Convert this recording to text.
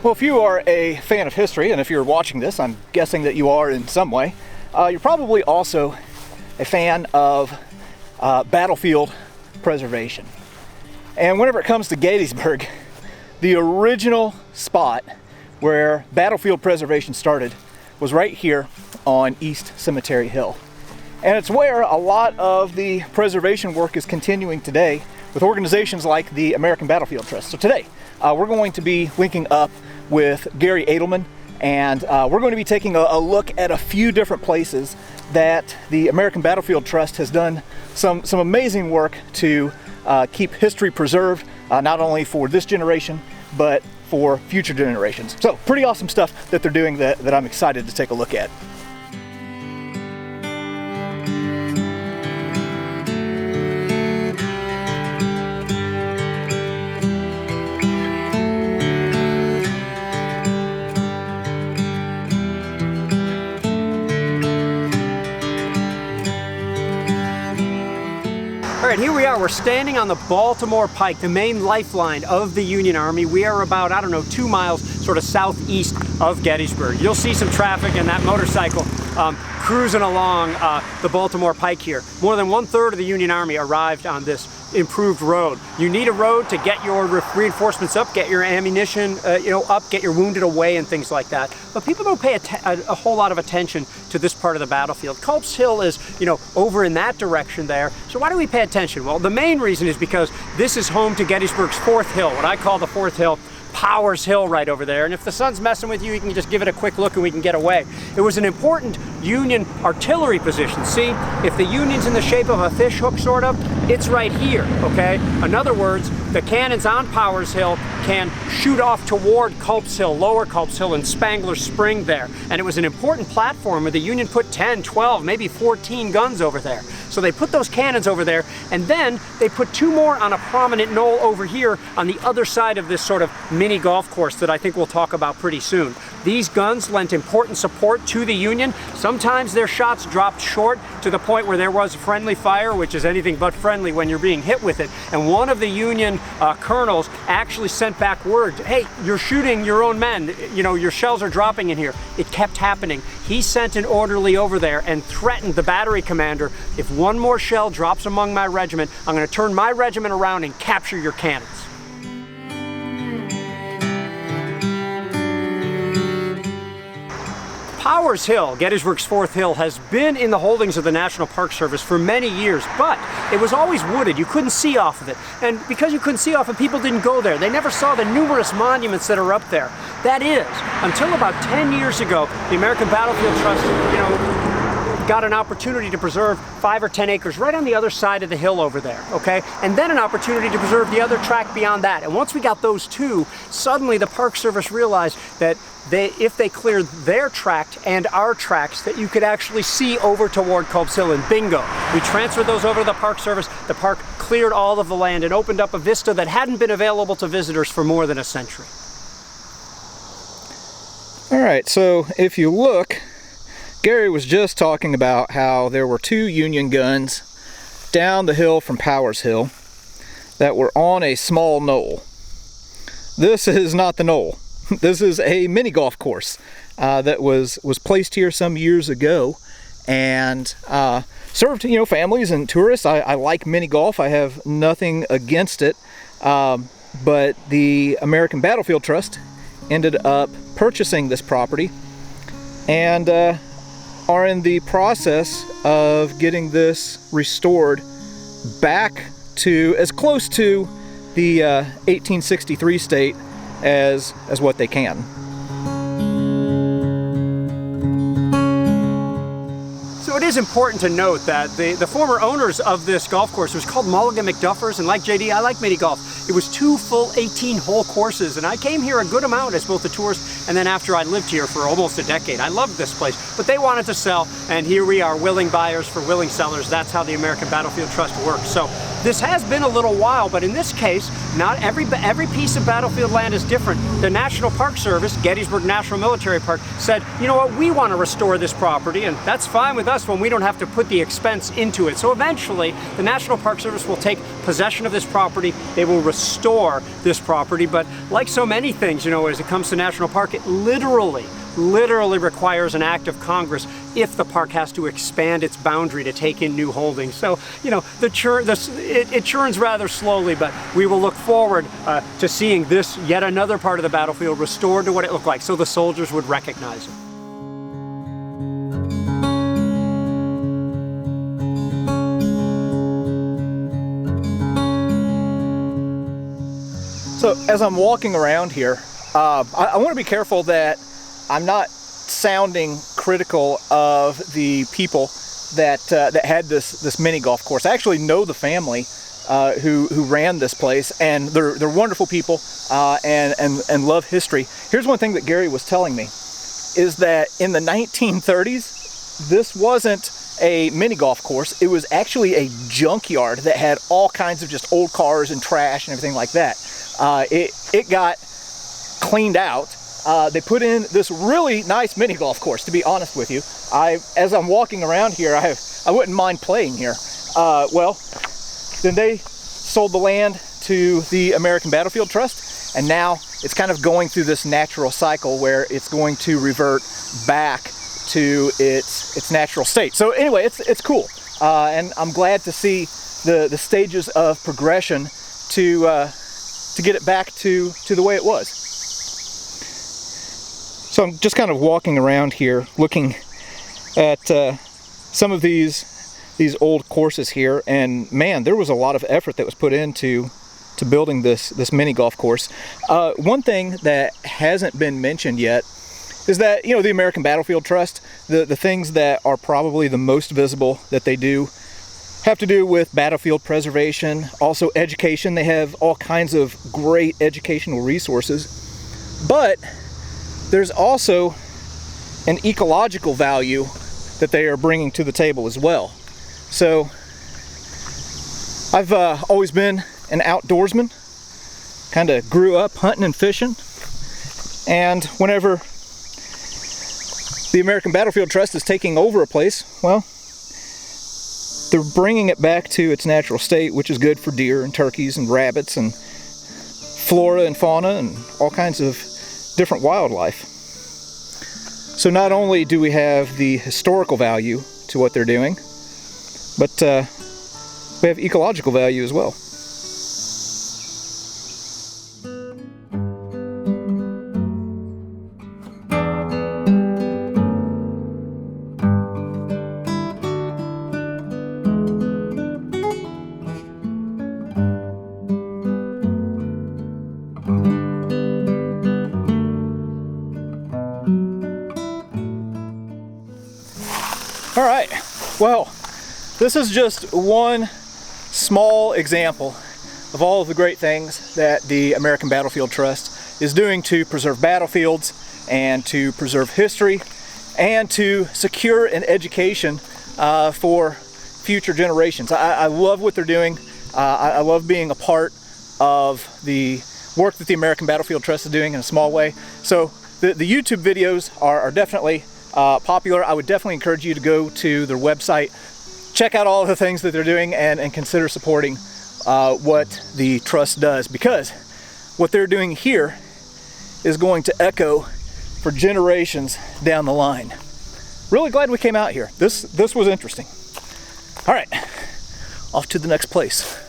Well, if you are a fan of history, and if you're watching this, I'm guessing that you are in some way, you're probably also a fan of battlefield preservation. And whenever it comes to Gettysburg, the original spot where battlefield preservation started was right here on East Cemetery Hill. And it's where a lot of the preservation work is continuing today with organizations like the American Battlefield Trust. So today, we're going to be linking up with Garry Adelman, and we're going to be taking a look at a few different places that the American Battlefield Trust has done some amazing work to keep history preserved, not only for this generation, but for future generations. So pretty awesome stuff that they're doing that I'm excited to take a look at. All right, here we are. We're standing on the Baltimore Pike, the main lifeline of the Union Army. We are about, 2 miles sort of southeast of Gettysburg. You'll see some traffic and that motorcycle cruising along the Baltimore Pike here. More than 1/3 of the Union Army arrived on this improved road. You need a road to get your reinforcements up, get your ammunition up, get your wounded away and things like that. But people don't pay a whole lot of attention to this part of the battlefield. Culp's Hill is, over in that direction there. So why do we pay attention? Well, the main reason is because this is home to Gettysburg's 4th Hill, what I call the 4th Hill. Powers Hill right over there, and if the sun's messing with you, you can just give it a quick look and we can get away. It was an important Union artillery position. See, if the Union's in the shape of a fish hook sort of, it's right here, okay? In other words, the cannons on Powers Hill can shoot off toward Culp's Hill, Lower Culp's Hill, and Spangler Spring there. And it was an important platform where the Union put 10, 12, maybe 14 guns over there. So they put those cannons over there, and then they put 2 more on a prominent knoll over here on the other side of this sort of mini golf course that I think we'll talk about pretty soon. These guns lent important support to the Union. Sometimes their shots dropped short to the point where there was friendly fire, which is anything but friendly when you're being hit with it. And one of the Union colonels actually sent back word, hey, you're shooting your own men, your shells are dropping in here. It kept happening. He sent an orderly over there and threatened the battery commander, if one more shell drops among my regiment, I'm going to turn my regiment around and capture your cannons. Powers Hill, Gettysburg's 4th Hill, has been in the holdings of the National Park Service for many years, but it was always wooded. You couldn't see off of it. And because you couldn't see off it, people didn't go there. They never saw the numerous monuments that are up there. That is, until about 10 years ago, the American Battlefield Trust, got an opportunity to preserve 5 or 10 acres right on the other side of the hill over there, okay? And then an opportunity to preserve the other tract beyond that. And once we got those 2, suddenly the Park Service realized that if they cleared their tract and our tracts, that you could actually see over toward Culp's Hill, and bingo. We transferred those over to the Park Service. The park cleared all of the land and opened up a vista that hadn't been available to visitors for more than a century. All right, so if you look, Garry was just talking about how there were 2 Union guns down the hill from Powers Hill that were on a small knoll. This is not the knoll. This is a mini golf course that was placed here some years ago and served families and tourists. I like mini golf. I have nothing against it, but the American Battlefield Trust ended up purchasing this property and are in the process of getting this restored back to as close to the 1863 state as what they can. So it is important to note that the former owners of this golf course was called Mulligan McDuffers, and like JD, I like mini golf. It was 2 full 18-hole courses, and I came here a good amount as both a tourist and then after I lived here for almost a decade. I loved this place, but they wanted to sell, and here we are, willing buyers for willing sellers. That's how the American Battlefield Trust works. So this has been a little while, but in this case, not every piece of battlefield land is different. The National Park Service, Gettysburg National Military Park, said, you know what, we want to restore this property, and that's fine with us when we don't have to put the expense into it. So eventually, the National Park Service will take possession of this property. They will restore this property, but like so many things, you know, as it comes to national park, it literally requires an act of Congress if the park has to expand its boundary to take in new holdings. So, you know, it churns rather slowly, but we will look forward to seeing this, yet another part of the battlefield, restored to what it looked like, so the soldiers would recognize it. So as I'm walking around here, I want to be careful that I'm not sounding critical of the people that had this mini golf course. I actually know the family who ran this place, and they're wonderful people and love history. Here's one thing that Gary was telling me, is that in the 1930s, this wasn't a mini golf course. It was actually a junkyard that had all kinds of just old cars and trash and everything like that. It got cleaned out. They put in this really nice mini golf course, to be honest with you. As I'm walking around here, I wouldn't mind playing here. Well, then they sold the land to the American Battlefield Trust, and now it's kind of going through this natural cycle where it's going to revert back to its natural state. So anyway, it's cool, and I'm glad to see the stages of progression to get it back to the way it was. So I'm just kind of walking around here looking at some of these old courses here, and man, there was a lot of effort that was put into building this mini golf course. One thing that hasn't been mentioned yet is that, you know, the American Battlefield Trust, the things that are probably the most visible that they do have to do with battlefield preservation, also education. They have all kinds of great educational resources, but there's also an ecological value that they are bringing to the table as well. So I've always been an outdoorsman, kind of grew up hunting and fishing, and whenever the American Battlefield Trust is taking over a place, well, they're bringing it back to its natural state, which is good for deer and turkeys and rabbits and flora and fauna and all kinds of different wildlife. So not only do we have the historical value to what they're doing, but we have ecological value as well. All right, well, this is just one small example of all of the great things that the American Battlefield Trust is doing to preserve battlefields and to preserve history and to secure an education for future generations. I love what they're doing. I love being a part of the work that the American Battlefield Trust is doing in a small way. So the YouTube videos are definitely popular. I would definitely encourage you to go to their website, check out all of the things that they're doing, and consider supporting what the Trust does, because what they're doing here is going to echo for generations down the line. Really glad we came out here. This was interesting. All right, off to the next place.